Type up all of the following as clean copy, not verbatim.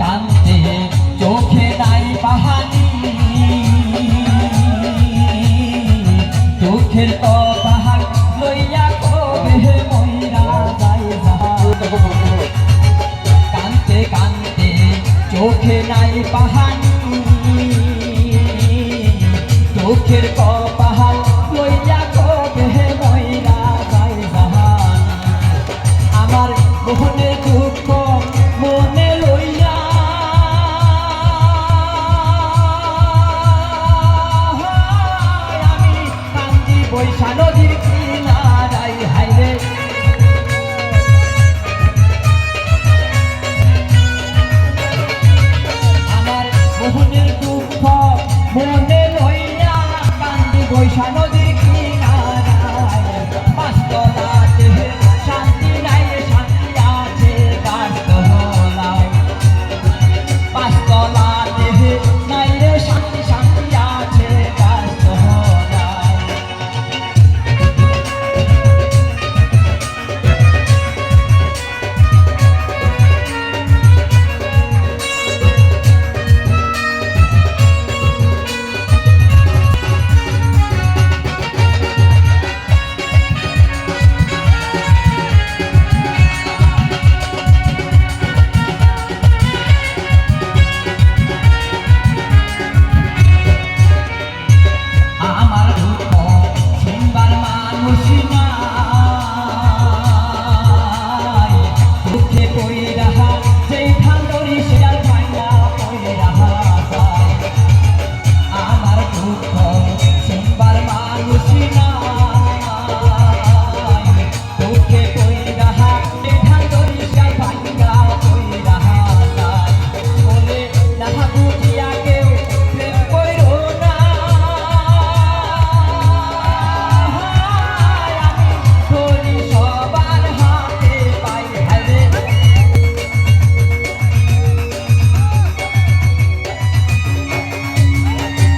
কানতে চোখে নাই পাহানি চোখের কথা লইয়া কবে মইরা যায় কানতে কানতে চোখে নাই পাহানি চোখের কপাল লইয়া কবে মইরা যায় জাহান আমার মোহনের দুঃখ মনে লইয়া আমি কান্দি বৈশা নদীর কিনারায় হাইরে আমার মোহনের দুঃখ মনে লইয়া কান্দি বৈশা নদীর কিনারায় পাঁচতলাতে শান্তি নাই রে শান্তি আছে গাছতলায় পাঁচতলাতে নাই রে শান্তি শান্তি আছে গাছতলায় আমার দুঃখ শুনবার মানুষ নাই দুঃখে কই রাহা যেই ঠান্ডরি শেয়াল ভাঙা কই রাহা যায় আমার দুঃখ শুনবার মানুষ নাই দুঃখে কই রাহা যেই ঠান্ডরি শেয়াল ভাঙা কই রাহা যায় বলে রাহা বুঝিয়া কেউ প্রেম কইরো না ধরি সবার হাতে পাই হারে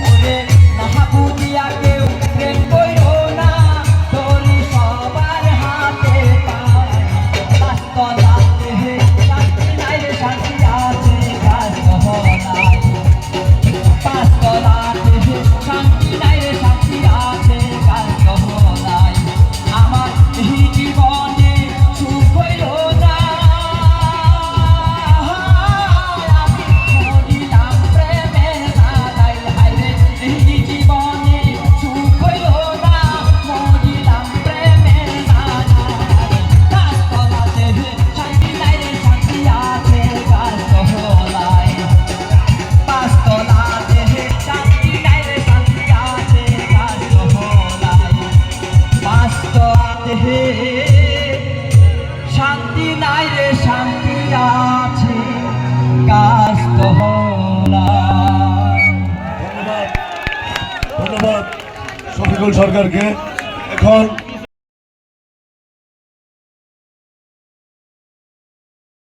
ওরে নাহা বুঝিয়া কেউ প্রেম কইরো না ধরি সবার হাতে পাই পাঁচতলাতে শান্তি নাই রে শান্তি আছে গাছতলায় পাঁচতলাতে শান্তি নাই রে শান্তি আছে গাছতলায় আমার এই জীবনে সুখ হইল না আমি মরিলাম প্রেমের জ্বালায় হায়রে এই জীবনে সুখ হইল না মরিলাম প্রেমের জ্বালায় গাছতলাতে শান্তি নাই রে শান্তি আছে গাছতলায় পাঁচতলাতে শান্তি নাই রে শান্তি আছে গাছতলায় পাঁচতলাতে শান্তি নাই রে শান্তি আছে গাছতলায়। ধন্যবাদ ধন্যবাদ শফিকুল সরকারকে। এখন